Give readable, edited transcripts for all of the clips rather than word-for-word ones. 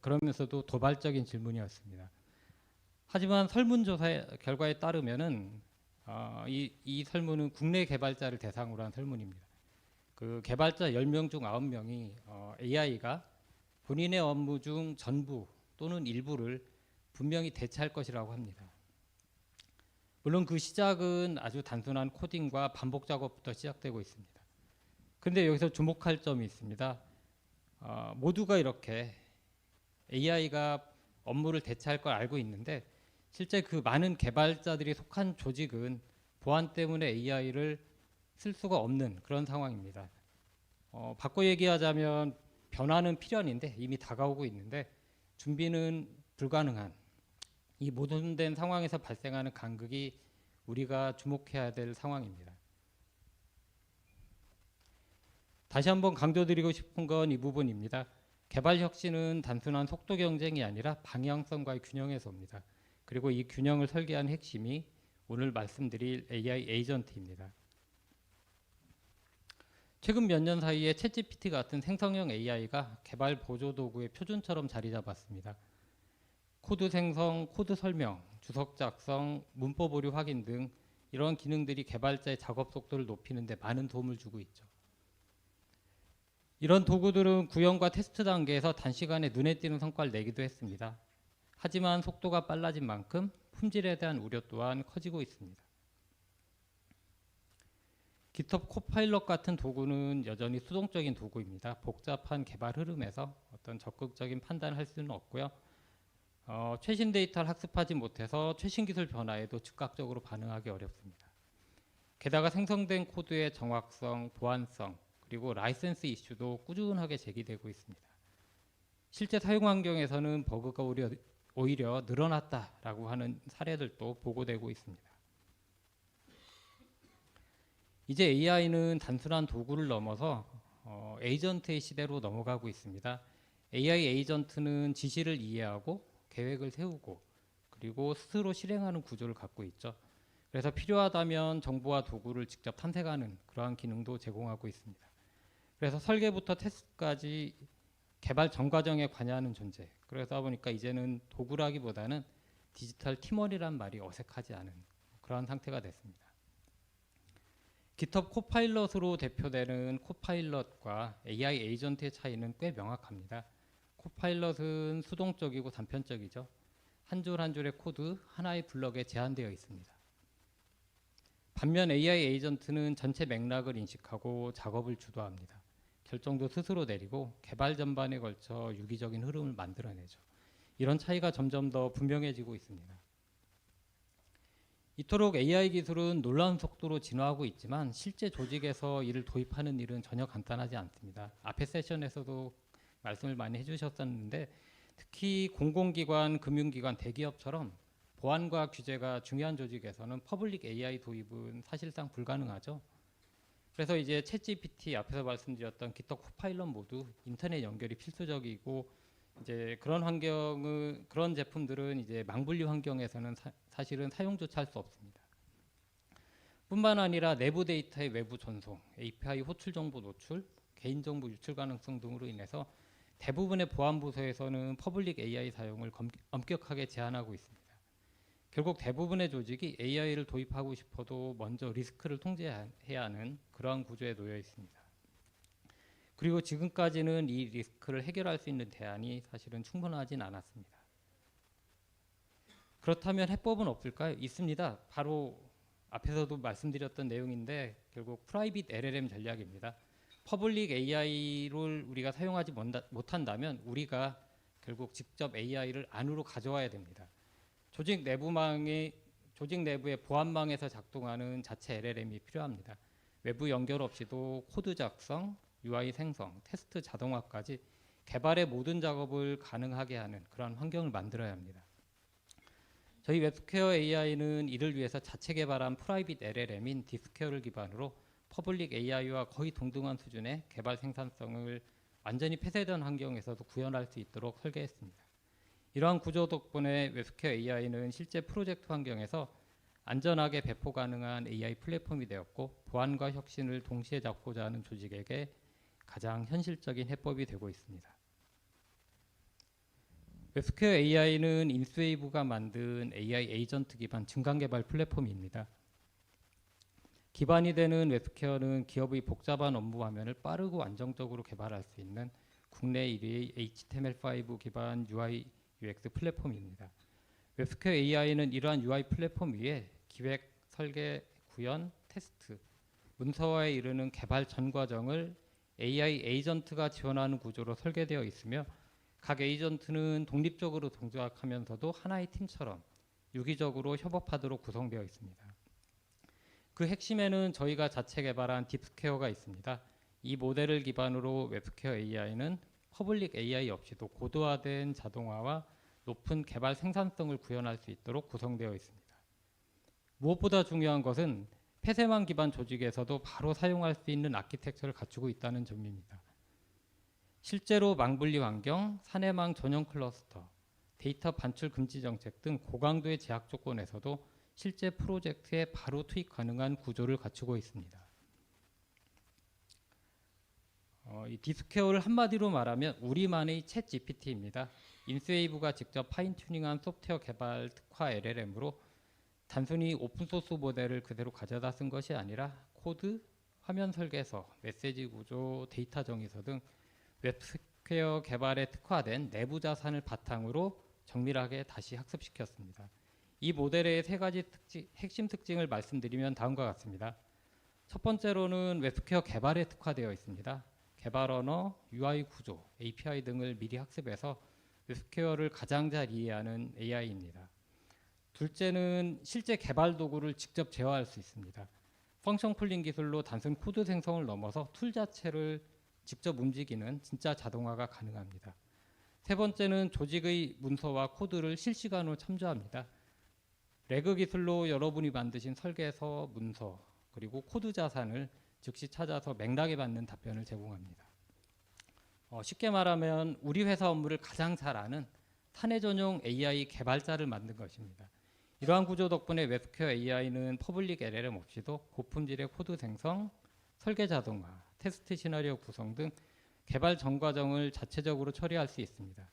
그러면서도 도발적인 질문이었습니다. 하지만 설문조사 결과에 따르면은 이 설문은 국내 개발자를 대상으로 한 설문입니다. 그 개발자 10명 중 9명이 AI가 본인의 업무 중 전부 또는 일부를 분명히 대체할 것이라고 합니다. 물론 그 시작은 아주 단순한 코딩과 반복 작업부터 시작되고 있습니다. 그런데 여기서 주목할 점이 있습니다. 모두가 이렇게 AI가 업무를 대체할 걸 알고 있는데 실제 그 많은 개발자들이 속한 조직은 보안 때문에 AI를 쓸 수가 없는 그런 상황입니다. 바꿔 얘기하자면 변화는 필연인데 이미 다가오고 있는데 준비는 불가능한 이 모순된 상황에서 발생하는 간극이 우리가 주목해야 될 상황입니다. 다시 한번 강조드리고 싶은 건 이 부분입니다. 개발 혁신은 단순한 속도 경쟁이 아니라 방향성과의 균형에서 옵니다. 그리고 이 균형을 설계한 핵심이 오늘 말씀드릴 AI 에이전트입니다. 최근 몇 년 사이에 챗GPT 같은 생성형 AI가 개발 보조 도구의 표준처럼 자리 잡았습니다. 코드 생성, 코드 설명, 주석 작성, 문법 오류 확인 등 이런 기능들이 개발자의 작업 속도를 높이는 데 많은 도움을 주고 있죠. 이런 도구들은 구현과 테스트 단계에서 단시간에 눈에 띄는 성과를 내기도 했습니다. 하지만 속도가 빨라진 만큼 품질에 대한 우려 또한 커지고 있습니다. GitHub 코파일럿 같은 도구는 여전히 수동적인 도구입니다. 복잡한 개발 흐름에서 어떤 적극적인 판단을 할 수는 없고요. 최신 데이터를 학습하지 못해서 최신 기술 변화에도 즉각적으로 반응하기 어렵습니다. 게다가 생성된 코드의 정확성, 보안성, 그리고 라이센스 이슈도 꾸준하게 제기되고 있습니다. 실제 사용 환경에서는 버그가 오히려 늘어났다라고 하는 사례들도 보고되고 있습니다. 이제 AI는 단순한 도구를 넘어서 에이전트의 시대로 넘어가고 있습니다. AI 에이전트는 지시를 이해하고 계획을 세우고 그리고 스스로 실행하는 구조를 갖고 있죠. 그래서 필요하다면 정보와 도구를 직접 탐색하는 그러한 기능도 제공하고 있습니다. 그래서 설계부터 테스트까지 개발 전 과정에 관여하는 존재. 그러다 보니까 이제는 도구라기보다는 디지털 팀원이란 말이 어색하지 않은 그러한 상태가 됐습니다. GitHub 코파일럿으로 대표되는 코파일럿과 AI 에이전트의 차이는 꽤 명확합니다. 코파일럿은 수동적이고 단편적이죠. 한 줄 한 줄의 코드 하나의 블럭에 제한되어 있습니다. 반면 AI 에이전트는 전체 맥락을 인식하고 작업을 주도합니다. 결정도 스스로 내리고 개발 전반에 걸쳐 유기적인 흐름을 만들어내죠. 이런 차이가 점점 더 분명해지고 있습니다. 이토록 AI 기술은 놀라운 속도로 진화하고 있지만 실제 조직에서 이를 도입하는 일은 전혀 간단하지 않습니다. 앞에 세션에서도 말씀을 많이 해주셨었는데 특히 공공기관, 금융기관, 대기업처럼 보안과 규제가 중요한 조직에서는 퍼블릭 AI 도입은 사실상 불가능하죠. 그래서 이제 챗GPT 앞에서 말씀드렸던 GitHub 코파일럿 모두 인터넷 연결이 필수적이고 이제 그런 제품들은 이제 망분리 환경에서는 사실은 사용조차 할 수 없습니다. 뿐만 아니라 내부 데이터의 외부 전송, API 호출 정보 노출, 개인정보 유출 가능성 등으로 인해서 대부분의 보안 부서에서는 퍼블릭 AI 사용을 엄격하게 제한하고 있습니다. 결국 대부분의 조직이 AI를 도입하고 싶어도 먼저 리스크를 통제해야 하는 그러한 구조에 놓여 있습니다. 그리고 지금까지는 이 리스크를 해결할 수 있는 대안이 사실은 충분하진 않았습니다. 그렇다면 해법은 없을까요? 있습니다. 바로 앞에서도 말씀드렸던 내용인데 결국 프라이빗 LLM 전략입니다. 퍼블릭 AI를 우리가 사용하지 못한다면 우리가 결국 직접 AI를 안으로 가져와야 됩니다. 조직 내부의 보안망에서 작동하는 자체 LLM이 필요합니다. 외부 연결 없이도 코드 작성, UI 생성, 테스트 자동화까지 개발의 모든 작업을 가능하게 하는 그런 환경을 만들어야 합니다. 저희 웹스퀘어 AI는 이를 위해서 자체 개발한 프라이빗 LLM인 디스퀘어를 기반으로 퍼블릭 AI와 거의 동등한 수준의 개발 생산성을 완전히 폐쇄된 환경에서도 구현할 수 있도록 설계했습니다. 이러한 구조 덕분에 웹스퀘어 AI는 실제 프로젝트 환경에서 안전하게 배포 가능한 AI 플랫폼이 되었고 보안과 혁신을 동시에 잡고자 하는 조직에게 가장 현실적인 해법이 되고 있습니다. 웹스퀘어 AI는 인스웨이브가 만든 AI 에이전트 기반 증강 개발 플랫폼입니다. 기반이 되는 웹스퀘어는 기업의 복잡한 업무 화면을 빠르고 안정적으로 개발할 수 있는 국내 1위의 HTML5 기반 UI UX 플랫폼입니다. 웹스퀘어 AI는 이러한 UI 플랫폼 위에 기획, 설계, 구현, 테스트, 문서화에 이르는 개발 전 과정을 AI 에이전트가 지원하는 구조로 설계되어 있으며 각 에이전트는 독립적으로 동작하면서도 하나의 팀처럼 유기적으로 협업하도록 구성되어 있습니다. 그 핵심에는 저희가 자체 개발한 딥스퀘어가 있습니다. 이 모델을 기반으로 웹스퀘어 AI는 퍼블릭 AI 없이도 고도화된 자동화와 높은 개발 생산성을 구현할 수 있도록 구성되어 있습니다. 무엇보다 중요한 것은 폐쇄망 기반 조직에서도 바로 사용할 수 있는 아키텍처를 갖추고 있다는 점입니다. 실제로 망분리 환경, 사내망 전용 클러스터, 데이터 반출 금지 정책 등 고강도의 제약 조건에서도 실제 프로젝트에 바로 투입 가능한 구조를 갖추고 있습니다. 이 딥스퀘어를 한마디로 말하면 우리만의 챗 GPT입니다. 인스웨이브가 직접 파인 튜닝한 소프트웨어 개발 특화 LLM으로 단순히 오픈소스 모델을 그대로 가져다 쓴 것이 아니라 코드, 화면 설계서, 메시지 구조, 데이터 정의서 등 웹스퀘어 개발에 특화된 내부 자산을 바탕으로 정밀하게 다시 학습시켰습니다. 이 모델의 세 가지 핵심 특징을 말씀드리면 다음과 같습니다. 첫 번째로는 웹스퀘어 개발에 특화되어 있습니다. 개발 언어, UI 구조, API 등을 미리 학습해서 웹스퀘어를 가장 잘 이해하는 AI입니다. 둘째는 실제 개발 도구를 직접 제어할 수 있습니다. 펑션 쿨링 기술로 단순 코드 생성을 넘어서 툴 자체를 직접 움직이는 진짜 자동화가 가능합니다. 세 번째는 조직의 문서와 코드를 실시간으로 참조합니다. 레그 기술로 여러분이 만드신 설계서, 문서, 그리고 코드 자산을 즉시 찾아서 맥락에 맞는 답변을 제공합니다. 쉽게 말하면 우리 회사 업무를 가장 잘 아는 사내 전용 AI 개발자를 만든 것입니다. 이러한 구조 덕분에 웹스퀘어 AI는 퍼블릭 LLM 없이도 고품질의 코드 생성, 설계 자동화, 테스트 시나리오 구성 등 개발 전 과정을 자체적으로 처리할 수 있습니다.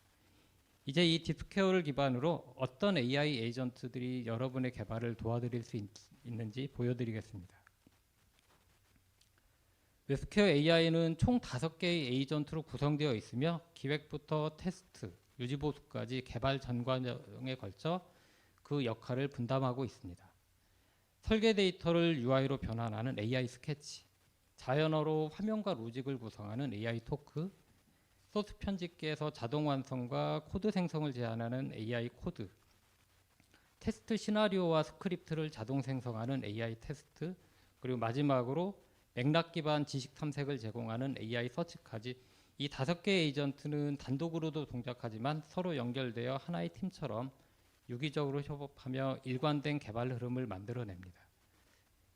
이제 이 딥스퀘어를 기반으로 어떤 AI 에이전트들이 여러분의 개발을 도와드릴 수 있는지 보여드리겠습니다. 웹스퀘어 AI는 총 5개의 에이전트로 구성되어 있으며 기획부터 테스트, 유지보수까지 개발 전 과정에 걸쳐 그 역할을 분담하고 있습니다. 설계 데이터를 UI로 변환하는 AI 스케치, 자연어로 화면과 로직을 구성하는 AI 토크, 소스 편집기에서 자동 완성과 코드 생성을 제한하는 AI 코드, 테스트 시나리오와 스크립트를 자동 생성하는 AI 테스트, 그리고 마지막으로 맥락 기반 지식 탐색을 제공하는 AI 서치까지 이 5개의 에이전트는 단독으로도 동작하지만 서로 연결되어 하나의 팀처럼 유기적으로 협업하며 일관된 개발 흐름을 만들어냅니다.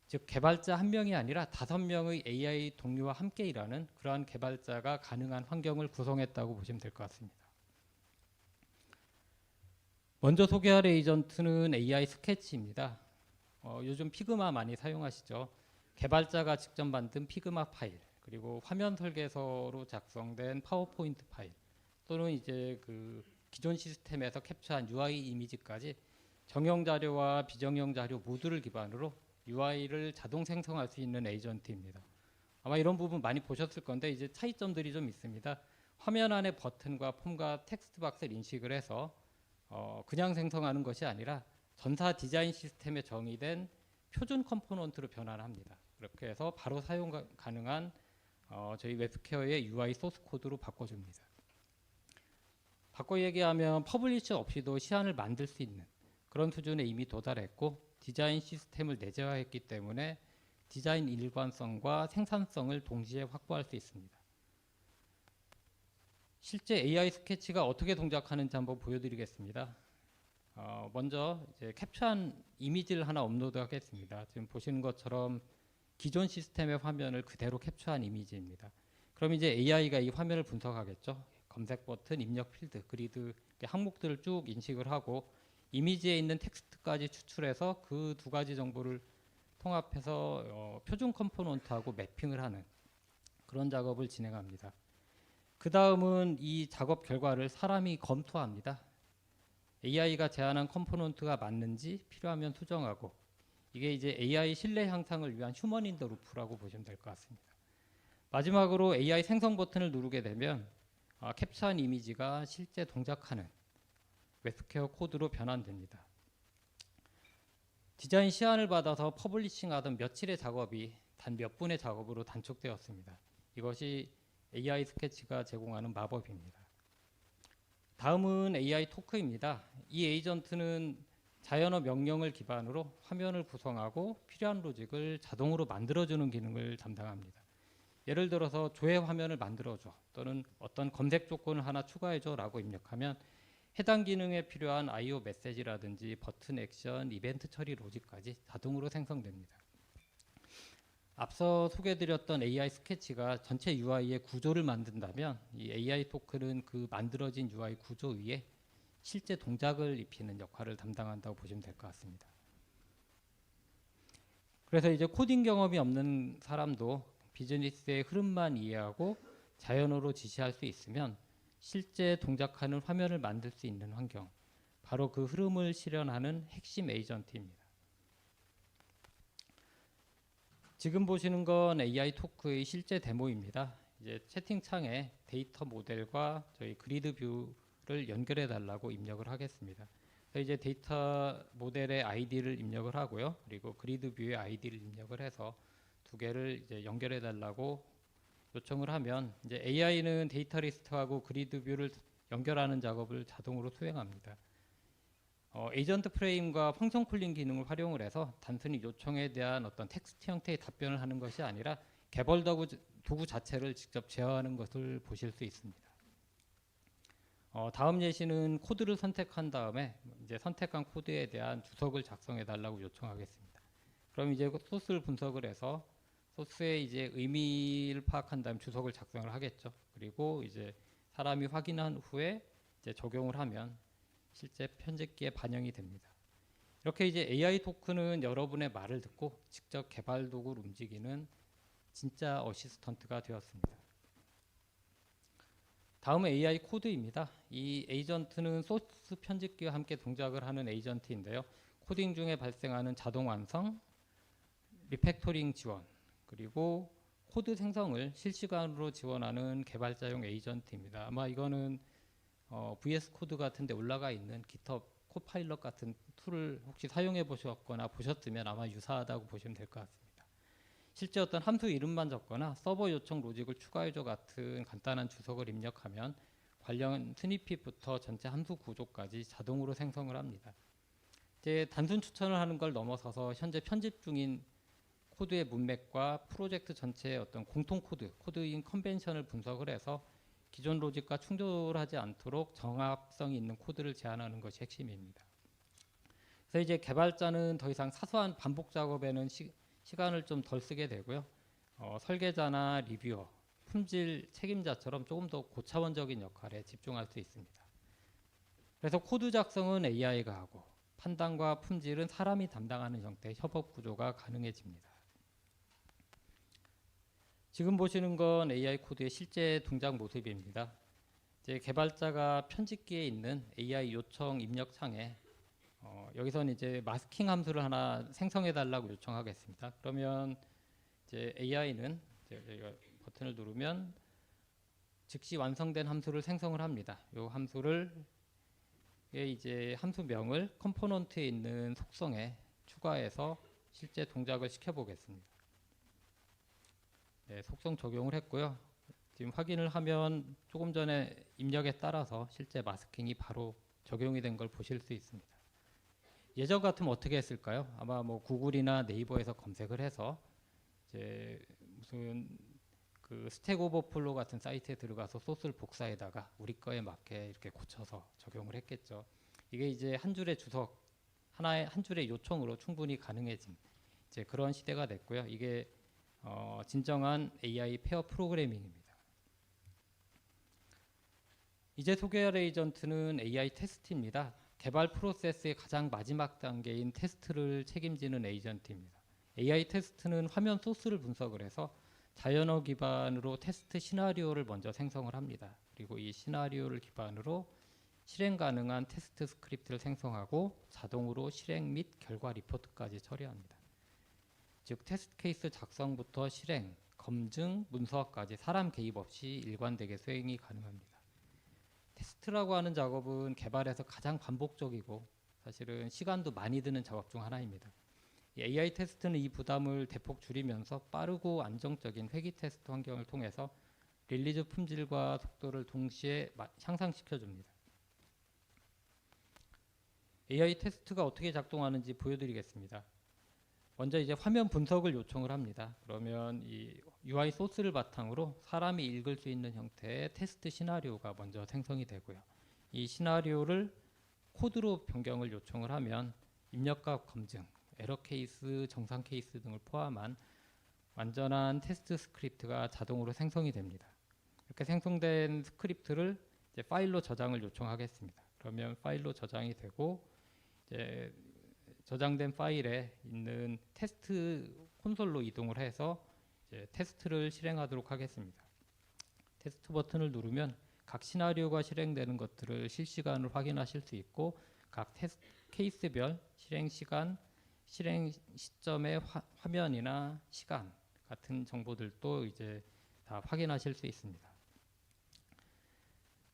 즉 개발자 한 명이 아니라 5명의 AI 동료와 함께 일하는 그러한 개발자가 가능한 환경을 구성했다고 보시면 될 것 같습니다. 먼저 소개할 에이전트는 AI 스케치입니다. 요즘 피그마 많이 사용하시죠. 개발자가 직접 만든 피그마 파일, 그리고 화면 설계서로 작성된 파워포인트 파일, 또는 이제 그 기존 시스템에서 캡처한 UI 이미지까지 정형 자료와 비정형 자료 모두를 기반으로 UI를 자동 생성할 수 있는 에이전트입니다. 아마 이런 부분 많이 보셨을 건데 이제 차이점들이 좀 있습니다. 화면 안에 버튼과 폼과 텍스트 박스를 인식을 해서 그냥 생성하는 것이 아니라 전사 디자인 시스템에 정의된 표준 컴포넌트로 변환합니다. 그렇게 해서 바로 사용 가능한 저희 웹스퀘어의 UI 소스 코드로 바꿔줍니다. 바꿔 얘기하면 퍼블리셔 없이도 시안을 만들 수 있는 그런 수준에 이미 도달했고 디자인 시스템을 내재화했기 때문에 디자인 일관성과 생산성을 동시에 확보할 수 있습니다. 실제 AI 스케치가 어떻게 동작하는지 한번 보여드리겠습니다. 먼저 이제 캡처한 이미지를 하나 업로드하겠습니다. 지금 보시는 것처럼 기존 시스템의 화면을 그대로 캡처한 이미지입니다. 그럼 이제 AI가 이 화면을 분석하겠죠. 검색 버튼, 입력 필드, 그리드 항목들을 쭉 인식을 하고 이미지에 있는 텍스트까지 추출해서 그 두 가지 정보를 통합해서 표준 컴포넌트하고 매핑을 하는 그런 작업을 진행합니다. 그 다음은 이 작업 결과를 사람이 검토합니다. AI가 제안한 컴포넌트가 맞는지 필요하면 수정하고, 이게 이제 AI 신뢰 향상을 위한 휴먼 인 더 루프라고 보시면 될 것 같습니다. 마지막으로 AI 생성 버튼을 누르게 되면 캡처한 이미지가 실제 동작하는 웹스퀘어 코드로 변환됩니다. 디자인 시안을 받아서 퍼블리싱하던 며칠의 작업이 단 몇 분의 작업으로 단축되었습니다. 이것이 AI 스케치가 제공하는 마법입니다. 다음은 AI 토크입니다. 이 에이전트는 자연어 명령을 기반으로 화면을 구성하고 필요한 로직을 자동으로 만들어주는 기능을 담당합니다. 예를 들어서 조회 화면을 만들어줘, 또는 어떤 검색 조건을 하나 추가해줘 라고 입력하면 해당 기능에 필요한 I/O 메시지라든지 버튼 액션, 이벤트 처리 로직까지 자동으로 생성됩니다. 앞서 소개해드렸던 AI 스케치가 전체 UI의 구조를 만든다면 이 AI 토큰은 그 만들어진 UI 구조 위에 실제 동작을 입히는 역할을 담당한다고 보시면 될 것 같습니다. 그래서 이제 코딩 경험이 없는 사람도 비즈니스의 흐름만 이해하고 자연어로 지시할 수 있으면 실제 동작하는 화면을 만들 수 있는 환경, 바로 그 흐름을 실현하는 핵심 에이전트입니다. 지금 보시는 건 AI 토크의 실제 데모입니다. 이제 채팅창에 데이터 모델과 저희 그리드 뷰를 연결해 달라고 입력을 하겠습니다. 그래서 이제 데이터 모델의 아이디를 입력을 하고요. 그리고 그리드 뷰의 아이디를 입력을 해서 두 개를 이제 연결해 달라고 요청을 하면 이제 AI는 데이터 리스트하고 그리드 뷰를 연결하는 작업을 자동으로 수행합니다. 에이전트 프레임과 펑션 콜링 기능을 활용을 해서 단순히 요청에 대한 어떤 텍스트 형태의 답변을 하는 것이 아니라 개발 도구 자체를 직접 제어하는 것을 보실 수 있습니다. 다음 예시는 코드를 선택한 다음에 이제 선택한 코드에 대한 주석을 작성해 달라고 요청하겠습니다. 그럼 이제 소스를 분석을 해서 소스의 이제 의미를 파악한 다음 주석을 작성을 하겠죠. 그리고 이제 사람이 확인한 후에 이제 적용을 하면 실제 편집기에 반영이 됩니다. 이렇게 이제 AI 토큰은 여러분의 말을 듣고 직접 개발 도구를 움직이는 진짜 어시스턴트가 되었습니다. 다음은 AI 코드입니다. 이 에이전트는 소스 편집기와 함께 동작을 하는 에이전트인데요. 코딩 중에 발생하는 자동 완성, 리팩토링 지원, 그리고 코드 생성을 실시간으로 지원하는 개발자용 에이전트입니다. 아마 이거는 VS 코드 같은 데 올라가 있는 GitHub 코파일럿 같은 툴을 혹시 사용해 보셨거나 보셨으면 아마 유사하다고 보시면 될 것 같습니다. 실제 어떤 함수 이름만 적거나 서버 요청 로직을 추가해줘 같은 간단한 주석을 입력하면 관련 스니핏부터 전체 함수 구조까지 자동으로 생성을 합니다. 이제 단순 추천을 하는 걸 넘어서서 현재 편집 중인 코드의 문맥과 프로젝트 전체의 어떤 공통 코드인 컨벤션을 분석을 해서 기존 로직과 충돌하지 않도록 정합성이 있는 코드를 제안하는 것이 핵심입니다. 그래서 이제 개발자는 더 이상 사소한 반복 작업에는 시간을 좀 덜 쓰게 되고요. 설계자나 리뷰어, 품질 책임자처럼 조금 더 고차원적인 역할에 집중할 수 있습니다. 그래서 코드 작성은 AI가 하고 판단과 품질은 사람이 담당하는 형태의 협업 구조가 가능해집니다. 지금 보시는 건 AI 코드의 실제 동작 모습입니다. 이제 개발자가 편집기에 있는 AI 요청 입력 창에 여기서는 이제 마스킹 함수를 하나 생성해 달라고 요청하겠습니다. 그러면 이제 AI는 저희가 버튼을 누르면 즉시 완성된 함수를 생성을 합니다. 이 함수를 이제 함수명을 컴포넌트에 있는 속성에 추가해서 실제 동작을 시켜보겠습니다. 네, 속성 적용을 했고요. 지금 확인을 하면 조금 전에 입력에 따라서 실제 마스킹이 바로 적용이 된 걸 보실 수 있습니다. 예전 같으면 어떻게 했을까요? 아마 뭐 구글이나 네이버에서 검색을 해서 이제 무슨 그 스택 오버플로 같은 사이트에 들어가서 소스를 복사해다가 우리 거에 맞게 이렇게 고쳐서 적용을 했겠죠. 이게 이제 한 줄의 주석, 한 줄의 요청으로 충분히 가능해진 이제 그런 시대가 됐고요. 이게 진정한 AI 페어 프로그래밍입니다. 이제 소개할 에이전트는 AI 테스트입니다. 개발 프로세스의 가장 마지막 단계인 테스트를 책임지는 에이전트입니다. AI 테스트는 화면 소스를 분석을 해서 자연어 기반으로 테스트 시나리오를 먼저 생성을 합니다. 그리고 이 시나리오를 기반으로 실행 가능한 테스트 스크립트를 생성하고 자동으로 실행 및 결과 리포트까지 처리합니다. 즉 테스트 케이스 작성부터 실행, 검증, 문서화까지 사람 개입 없이 일관되게 수행이 가능합니다. 테스트라고 하는 작업은 개발에서 가장 반복적이고 사실은 시간도 많이 드는 작업 중 하나입니다. AI 테스트는 이 부담을 대폭 줄이면서 빠르고 안정적인 회기 테스트 환경을 통해서 릴리즈 품질과 속도를 동시에 향상시켜줍니다. AI 테스트가 어떻게 작동하는지 보여드리겠습니다. 먼저 이제 화면 분석을 요청을 합니다. 그러면 이 UI 소스를 바탕으로 사람이 읽을 수 있는 형태의 테스트 시나리오가 먼저 생성이 되고요. 이 시나리오를 코드로 변경을 요청을 하면 입력값 검증, 에러 케이스, 정상 케이스 등을 포함한 완전한 테스트 스크립트가 자동으로 생성이 됩니다. 이렇게 생성된 스크립트를 이제 파일로 저장을 요청하겠습니다. 그러면 파일로 저장이 되고 이제 저장된 파일에 있는 테스트 콘솔로 이동을 해서 이제 테스트를 실행하도록 하겠습니다. 테스트 버튼을 누르면 각 시나리오가 실행되는 것들을 실시간으로 확인하실 수 있고 각 테스트 케이스별 실행 시간, 실행 시점의 화면이나 시간 같은 정보들도 이제 다 확인하실 수 있습니다.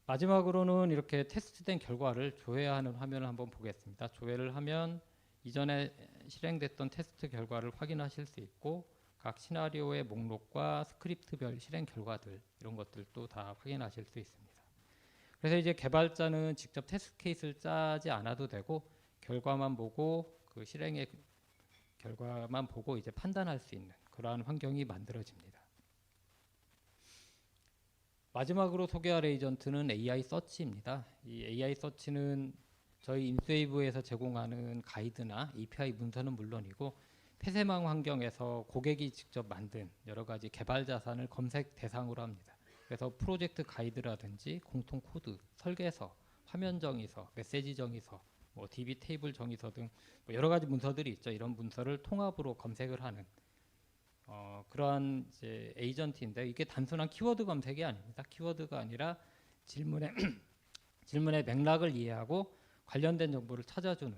마지막으로는 이렇게 테스트된 결과를 조회하는 화면을 한번 보겠습니다. 조회를 하면 이전에 실행됐던 테스트 결과를 확인하실 수 있고 각 시나리오의 목록과 스크립트별 실행 결과들 이런 것들도 다 확인하실 수 있습니다. 그래서 이제 개발자는 직접 테스트 케이스를 짜지 않아도 되고 결과만 보고 그 실행의 결과만 보고 이제 판단할 수 있는 그러한 환경이 만들어집니다. 마지막으로 소개할 에이전트는 AI 서치입니다. 이 AI 서치는 저희 인스웨이브에서 제공하는 가이드나 API 문서는 물론이고 폐쇄망 환경에서 고객이 직접 만든 여러 가지 개발 자산을 검색 대상으로 합니다. 그래서 프로젝트 가이드라든지 공통 코드, 설계서, 화면 정의서, 메시지 정의서, 뭐 DB 테이블 정의서 등 여러 가지 문서들이 있죠. 이런 문서를 통합으로 검색을 하는 그러한 이제 에이전트인데 이게 단순한 키워드 검색이 아닙니다. 키워드가 아니라 질문의 질문의 맥락을 이해하고 관련된 정보를 찾아주는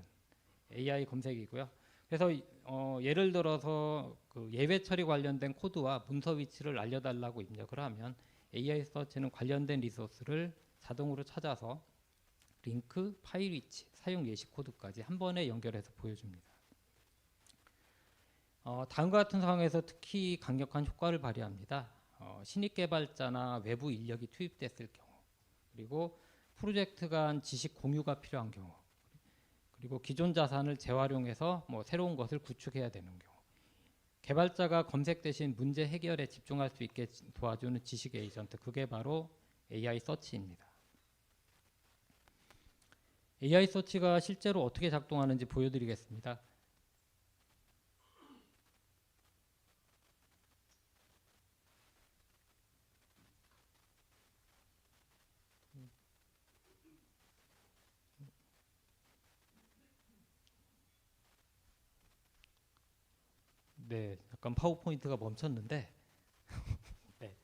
AI 검색이고요. 그래서 예를 들어서 그 예외 처리 관련된 코드와 문서 위치를 알려달라고 입력을 하면 AI 서치는 관련된 리소스를 자동으로 찾아서 링크, 파일 위치, 사용 예시 코드까지 한 번에 연결해서 보여줍니다. 다음과 같은 상황에서 특히 강력한 효과를 발휘합니다. 신입 개발자나 외부 인력이 투입됐을 경우, 그리고 프로젝트 간 지식 공유가 필요한 경우, 그리고 기존 자산을 재활용해서 뭐 새로운 것을 구축해야 되는 경우, 개발자가 검색 대신 문제 해결에 집중할 수 있게 도와주는 지식 에이전트, 그게 바로 AI 서치입니다. AI 서치가 실제로 어떻게 작동하는지 보여드리겠습니다. 네, 약간 파워포인트가 멈췄는데 네.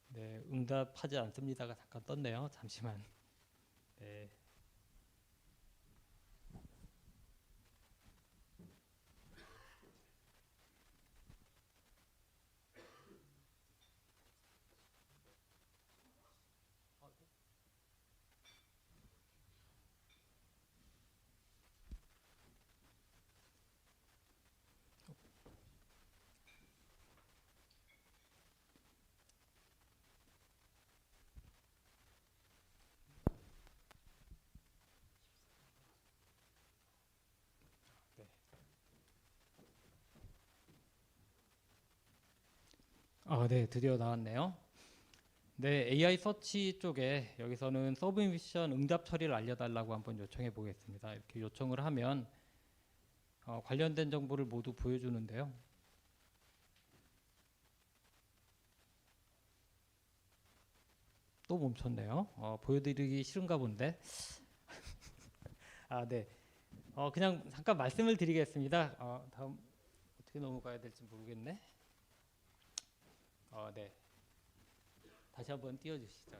네, 응답하지 않습니다가 잠깐 떴네요. 잠시만. 네. 네, 드디어 나왔네요. 네, AI 서치 쪽에 여기서는 서브미션 응답 처리를 알려달라고 한번 요청해 보겠습니다. 이렇게 요청을 하면 관련된 정보를 모두 보여주는데요. 또 멈췄네요. 보여드리기 싫은가 본데. 네. 그냥 잠깐 말씀을 드리겠습니다. 다음 어떻게 넘어가야 될지 모르겠네. 네. 다시 한번 띄워주시죠.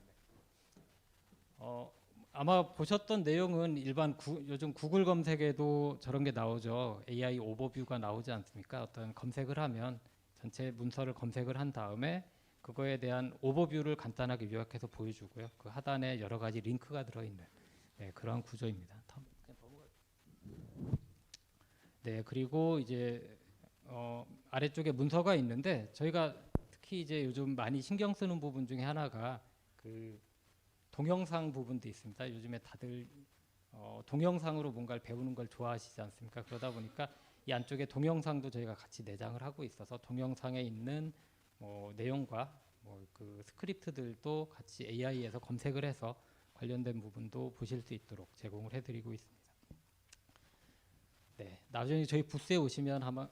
네. 아마 보셨던 내용은 일반 요즘 구글 검색에도 저런 게 나오죠. AI 오버뷰가 나오지 않습니까? 어떤 검색을 하면 전체 문서를 검색을 한 다음에 그거에 대한 오버뷰를 간단하게 요약해서 보여주고요. 그 하단에 여러 가지 링크가 들어있는 네, 그런 구조입니다. 네, 그리고 이제 아래쪽에 문서가 있는데 저희가 특히 이제 요즘 많이 신경 쓰는 부분 중에 하나가 그 동영상 부분도 있습니다. 요즘에 다들 동영상으로 뭔가를 배우는 걸 좋아하시지 않습니까? 그러다 보니까 이 안쪽에 동영상도 저희가 같이 내장을 하고 있어서 동영상에 있는 내용과 그 스크립트들도 같이 AI에서 검색을 해서 관련된 부분도 보실 수 있도록 제공을 해드리고 있습니다. 네, 나중에 저희 부스에 오시면 아마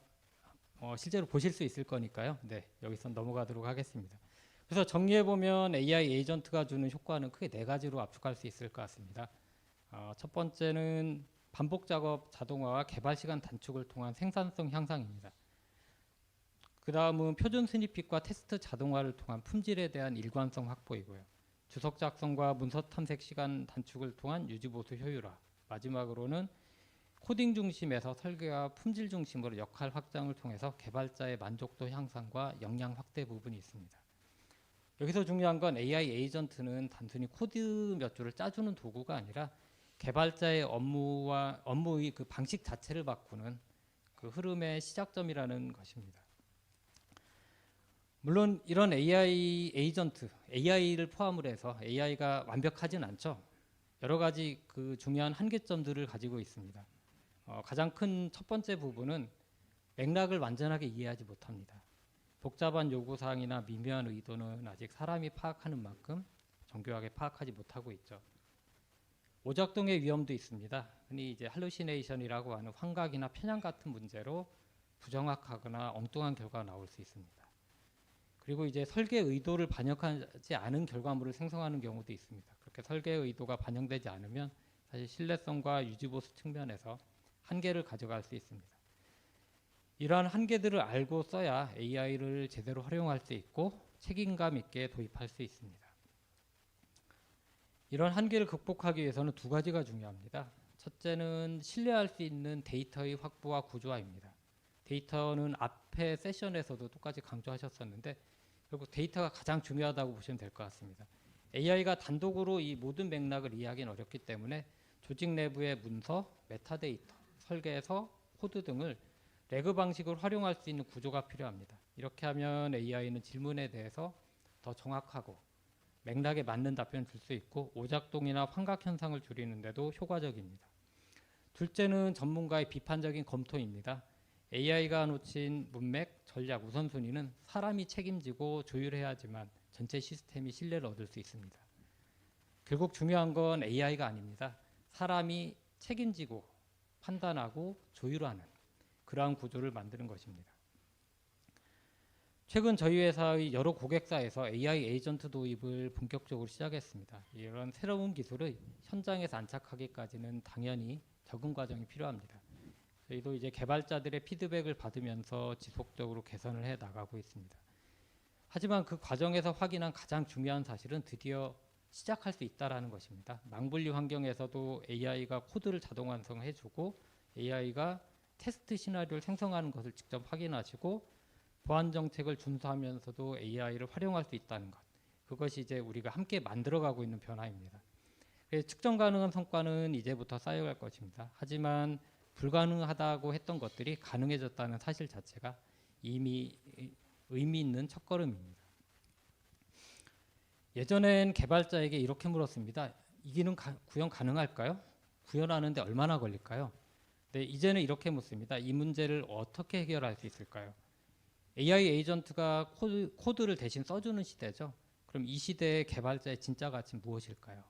실제로 보실 수 있을 거니까요. 네, 여기서 넘어가도록 하겠습니다. 그래서 정리해 보면 AI 에이전트가 주는 효과는 크게 네 가지로 압축할 수 있을 것 같습니다. 첫 번째는 반복 작업 자동화와 개발 시간 단축을 통한 생산성 향상입니다. 그 다음은 표준 스니핏과 테스트 자동화를 통한 품질에 대한 일관성 확보이고요. 주석 작성과 문서 탐색 시간 단축을 통한 유지보수 효율화. 마지막으로는 코딩 중심에서 설계와 품질 중심으로 역할 확장을 통해서 개발자의 만족도 향상과 역량 확대 부분이 있습니다. 여기서 중요한 건 AI 에이전트는 단순히 코드 몇 줄을 짜주는 도구가 아니라 개발자의 업무의 그 방식 자체를 바꾸는 그 흐름의 시작점이라는 것입니다. 물론 이런 AI 에이전트, AI를 포함을 해서 AI가 완벽하진 않죠. 여러 가지 그 중요한 한계점들을 가지고 있습니다. 가장 큰 첫 번째 부분은 맥락을 완전하게 이해하지 못합니다. 복잡한 요구사항이나 미묘한 의도는 아직 사람이 파악하는 만큼 정교하게 파악하지 못하고 있죠. 오작동의 위험도 있습니다. 흔히 이제 할루시네이션이라고 하는 환각이나 편향 같은 문제로 부정확하거나 엉뚱한 결과가 나올 수 있습니다. 그리고 이제 설계 의도를 반영하지 않은 결과물을 생성하는 경우도 있습니다. 그렇게 설계 의도가 반영되지 않으면 사실 신뢰성과 유지보수 측면에서 한계를 가져갈 수 있습니다. 이러한 한계들을 알고 써야 AI를 제대로 활용할 수 있고 책임감 있게 도입할 수 있습니다. 이런 한계를 극복하기 위해서는 두 가지가 중요합니다. 첫째는 신뢰할 수 있는 데이터의 확보와 구조화입니다. 데이터는 앞에 세션에서도 똑같이 강조하셨었는데 결국 데이터가 가장 중요하다고 보시면 될 것 같습니다. AI가 단독으로 이 모든 맥락을 이해하기는 어렵기 때문에 조직 내부의 문서, 메타데이터, 설계에서 코드 등을 레그 방식을 활용할 수 있는 구조가 필요합니다. 이렇게 하면 AI는 질문에 대해서 더 정확하고 맥락에 맞는 답변을 줄 수 있고 오작동이나 환각 현상을 줄이는 데도 효과적입니다. 둘째는 전문가의 비판적인 검토입니다. AI가 놓친 문맥, 전략, 우선순위는 사람이 책임지고 조율해야 하지만 전체 시스템이 신뢰를 얻을 수 있습니다. 결국 중요한 건 AI가 아닙니다. 사람이 책임지고 판단하고 조율하는 그러한 구조를 만드는 것입니다. 최근 저희 회사의 여러 고객사에서 AI 에이전트 도입을 본격적으로 시작했습니다. 이런 새로운 기술을 현장에서 안착하기까지는 당연히 적응 과정이 필요합니다. 저희도 이제 개발자들의 피드백을 받으면서 지속적으로 개선을 해 나가고 있습니다. 하지만 그 과정에서 확인한 가장 중요한 사실은 드디어 시작할 수 있다는 것입니다. 망분리 환경에서도 AI가 코드를 자동 완성해주고 AI가 테스트 시나리오를 생성하는 것을 직접 확인하시고 보안 정책을 준수하면서도 AI를 활용할 수 있다는 것. 그것이 이제 우리가 함께 만들어가고 있는 변화입니다. 측정 가능한 성과는 이제부터 쌓여갈 것입니다. 하지만 불가능하다고 했던 것들이 가능해졌다는 사실 자체가 이미 의미 있는 첫걸음입니다. 예전엔 개발자에게 이렇게 물었습니다. 이 기능 구현 가능할까요? 구현하는데 얼마나 걸릴까요? 네, 이제는 이렇게 묻습니다. 이 문제를 어떻게 해결할 수 있을까요? AI 에이전트가 코드를 대신 써주는 시대죠. 그럼 이 시대의 개발자의 진짜 가치는 무엇일까요?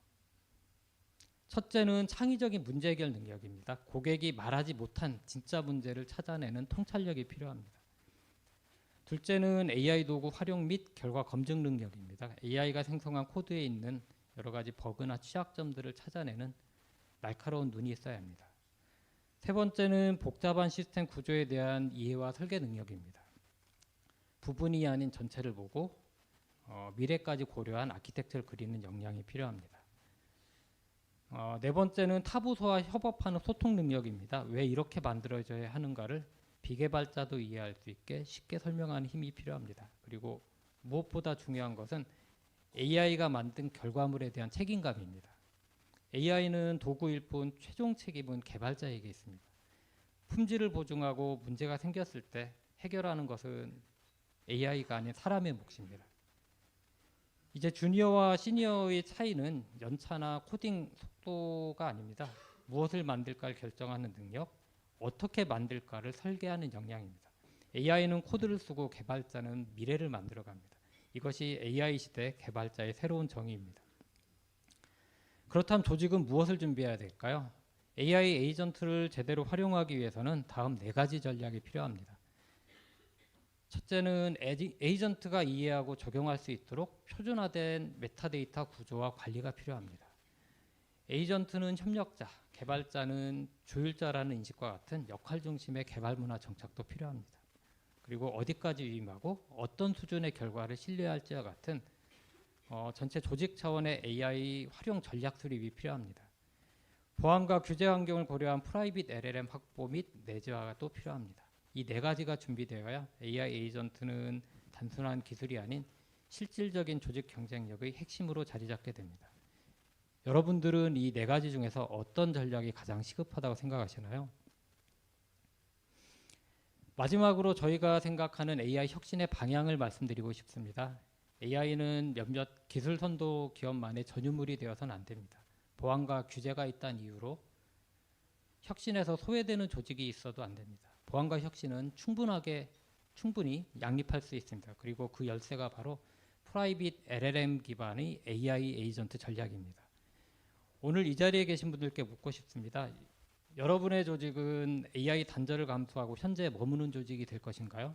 첫째는 창의적인 문제 해결 능력입니다. 고객이 말하지 못한 진짜 문제를 찾아내는 통찰력이 필요합니다. 둘째는 AI 도구 활용 및 결과 검증 능력입니다. AI가 생성한 코드에 있는 여러 가지 버그나 취약점들을 찾아내는 날카로운 눈이 있어야 합니다. 세 번째는 복잡한 시스템 구조에 대한 이해와 설계 능력입니다. 부분이 아닌 전체를 보고 미래까지 고려한 아키텍처를 그리는 역량이 필요합니다. 네 번째는 타부서와 협업하는 소통 능력입니다. 왜 이렇게 만들어져야 하는가를 비개발자도 이해할 수 있게 쉽게 설명하는 힘이 필요합니다. 그리고 무엇보다 중요한 것은 AI가 만든 결과물에 대한 책임감입니다. AI는 도구일 뿐 최종 책임은 개발자에게 있습니다. 품질을 보증하고 문제가 생겼을 때 해결하는 것은 AI가 아닌 사람의 몫입니다. 이제 주니어와 시니어의 차이는 연차나 코딩 속도가 아닙니다. 무엇을 만들까를 결정하는 능력, 어떻게 만들까를 설계하는 역량입니다. AI는 코드를 쓰고 개발자는 미래를 만들어갑니다. 이것이 AI 시대 개발자의 새로운 정의입니다. 그렇다면 조직은 무엇을 준비해야 될까요? AI 에이전트를 제대로 활용하기 위해서는 다음 4가지 전략이 필요합니다. 첫째는 에이전트가 이해하고 적용할 수 있도록 표준화된 메타데이터 구조와 관리가 필요합니다. 에이전트는 협력자, 개발자는 조율자라는 인식과 같은 역할 중심의 개발 문화 정착도 필요합니다. 그리고 어디까지 위임하고 어떤 수준의 결과를 신뢰할지와 같은 전체 조직 차원의 AI 활용 전략 수립이 필요합니다. 보안과 규제 환경을 고려한 프라이빗 LLM 확보 및 내재화도 필요합니다. 이 4가지가 준비되어야 AI 에이전트는 단순한 기술이 아닌 실질적인 조직 경쟁력의 핵심으로 자리 잡게 됩니다. 여러분들은 이 4가지 중에서 어떤 전략이 가장 시급하다고 생각하시나요? 마지막으로 저희가 생각하는 AI 혁신의 방향을 말씀드리고 싶습니다. AI는 몇몇 기술 선도 기업만의 전유물이 되어서는 안 됩니다. 보안과 규제가 있다는 이유로 혁신에서 소외되는 조직이 있어도 안 됩니다. 보안과 혁신은 충분히 양립할 수 있습니다. 그리고 그 열쇠가 바로 프라이빗 LLM 기반의 AI 에이전트 전략입니다. 오늘 이 자리에 계신 분들께 묻고 싶습니다. 여러분의 조직은 AI 단절을 감수하고 현재 머무는 조직이 될 것인가요?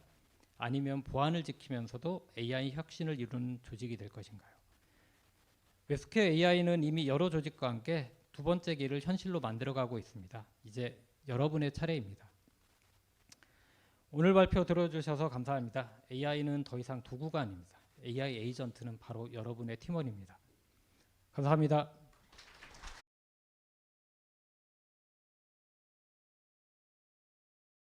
아니면 보안을 지키면서도 AI 혁신을 이루는 조직이 될 것인가요? 웹스퀘어 AI는 이미 여러 조직과 함께 2번째 길을 현실로 만들어가고 있습니다. 이제 여러분의 차례입니다. 오늘 발표 들어주셔서 감사합니다. AI는 더 이상 도구가 아닙니다. AI 에이전트는 바로 여러분의 팀원입니다. 감사합니다.